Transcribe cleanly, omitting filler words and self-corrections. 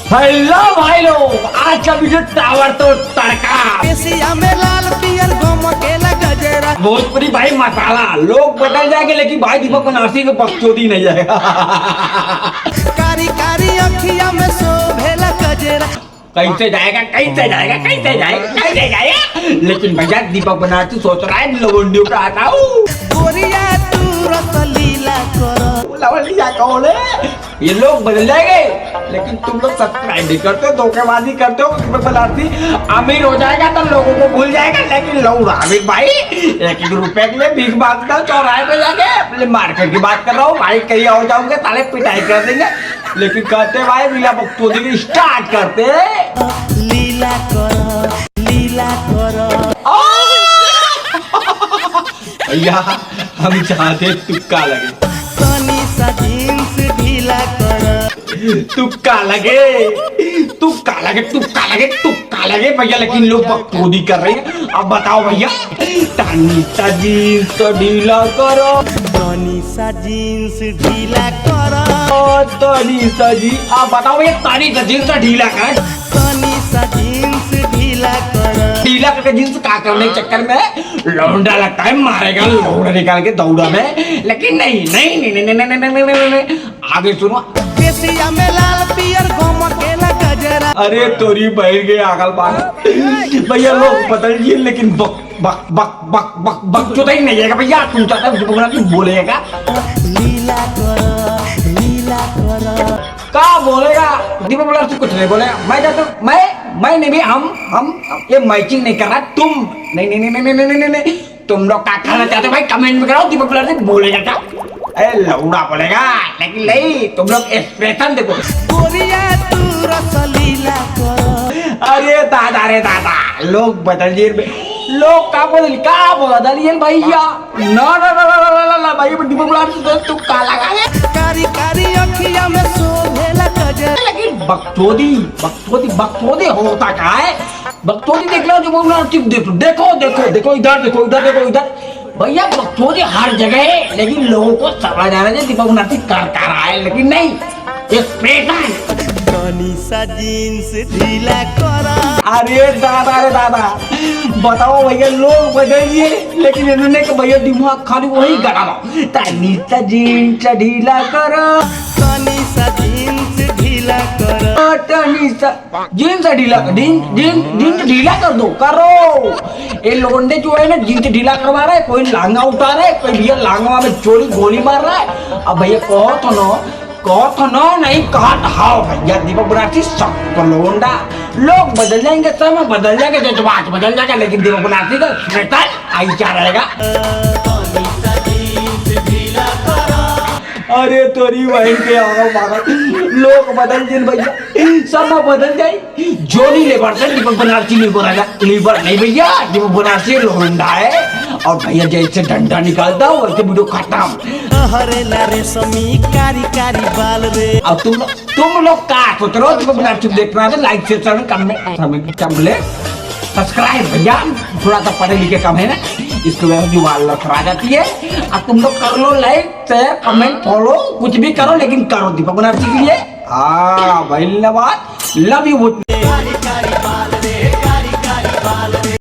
Hello भाई लोग, आज का वीडियो टावर तो तड़का एशिया में लाल पियर गम केला गजरा भोजपुरी भाई मसाला। लोग बदल जाएंगे लेकिन भाई दीपक बनारसी के पक्षोदी नहीं जाएगा। कारी कारी अखिया में शोभेला गजरा कैसे जाएगा कैसे जाएगा कैसे जाएगा कैसे जाएगा। लेकिन भैया दीपक बनारसी सोच रहा है लवंडियों पे आता हूँ। गोरिया तू रसलीला करो लवंडिया कौन है? ये लोग बदल जाएंगे लेकिन तुम लोग सब्सक्राइब नहीं करते, धोखेबाजी करते हो। दीपक बनारसी अमीर हो जाएगा तो लोगों को भूल जाएगा, लेकिन लोग राबिक भाई 1-1 रुपए के लिए भीख मांगता हूँ चौराहे पे जाके। अपने मार्केट की बात कर रहा हूँ भाई, कहीं हो जाओगे ताले पिटाई कर देंगे। लेकिन कहते भाई लीला बख्तौदी स्टार्ट करते लीला करो भैया हम चाहते तुक्का लगे, तनी सा जींस ढीला करो तुक्का लगे तुक्का लगे तुक्का लगे तुक्का लगे भैया। लेकिन लोग बकचोदी कर रहे हैं। अब बताओ भैया, तनी सा जींस ढीला करो, तनी सा जींस ढीला करो तनी सा जी। अब बताओ भैया, तनी सा जींस ढीला कर, तनी सा जींस ढीला करो ढीला करके जींस का करने के चक्कर में लौंडा लगता है मारेगा लौंडा निकाल के दौड़ा में। लेकिन नहीं नहीं नहीं नहीं नहीं नहीं नहीं नहीं। आगे सुनो, एशिया में लाल पियर गम केला गजरा अरे तोरी बहन के आगल पागल भैया। लोग बदल गए लेकिन बक बक बक बक बक बक तो नहीं जाएगा भैया। तुम चाहते हो तुम बोलेगा लीला करो क्या बोलेगा? दीपक बनारसी कुछ नहीं बोलेगा। मैं चाहता हूँ मैं नहीं भी हम ये मैचिंग नहीं कर रहा। तुम नहीं नहीं नहीं नहीं नहीं नहीं नहीं। तुम लोग क्या कहना चाहते हो भाई कमेंट में कराओ। दीपक बनारसी बोलेगा क्या? अरे लौड़ा बोलेगा, लेकिन नहीं। तुम लोग एक्सप्रेशन देखो। गोरिया तू रसलीला करो अरे दादा रे दादा, लोग बदल गए। लोग का बदल गए भैया। ना ना ना ना ना ना ना भाई, दीपक बनारसी तो तुम काला है। कारी कारी अखिया में शोभेला गजरा लेकिन बकचोदी होता क्या है? बकचोदी देख लो, दीपक बनारसी देखो देखो देखो देखो इधर देखो इधर देखो इधर। भैया बकचोदी हर जगह है, लेकिन लोगों को समझ आ रहा है दीपक बनारसी कर रहा है, लेकिन नहीं। एक्सप्रेशन तनी सा जींस ढीला करो अरे दादा बताओ भैया, लोग बदल गए लेकिन इन्होंने के भैया दिमाग खाली वही गड़ा तनी सा जींस ढीला करो, तनी सा जींस ढीला करो तनी सा जींस ढीला जींस ढीला कर दो करो। ये लोंडे जो है ना जींस ढीला करवा रहा है, कोई लांगा उठा रहा है, कोई भैया लांगा में चोरी गोली मार रहा है। अब भैया कहो तो नहीं कहा था भैया। दीपक बनारसी सब तो लोंडा। लोग बदल जाएंगे, समय बदल जाएंगे, जज्बात बदल जाएगा, लेकिन दीपक बनारसी का स्वेटर आई क्या रहेगा। अरे तोरी वही के आओ पागल। लोग बदल गए भैया, सब बदल जाए। जोनी लेबर से दीपक बनारसी लीवर नहीं भैया। दीपक बनारसी लोंडा है। और भैया जैसे डंडा निकालता हो वैसे वीडियो खत्म। हरे लारे समी कारी कारी बाल रे। अब तुम लोग क्या सोच रहे हो? दीपक बनारसी देखना है तो लाइक शेयर कमेंट सब्सक्राइब भैया। थोड़ा सा पढ़े लिखे कम है ना, इसकी वजह से जुबान लड़खड़ा जाती है। अब तुम लोग कर लो लाइक शेयर कमेंट फॉलो, कुछ भी करो लेकिन करो दीपक बनारसी के लिए। हाँ भाई, धन्यवाद, लव यू।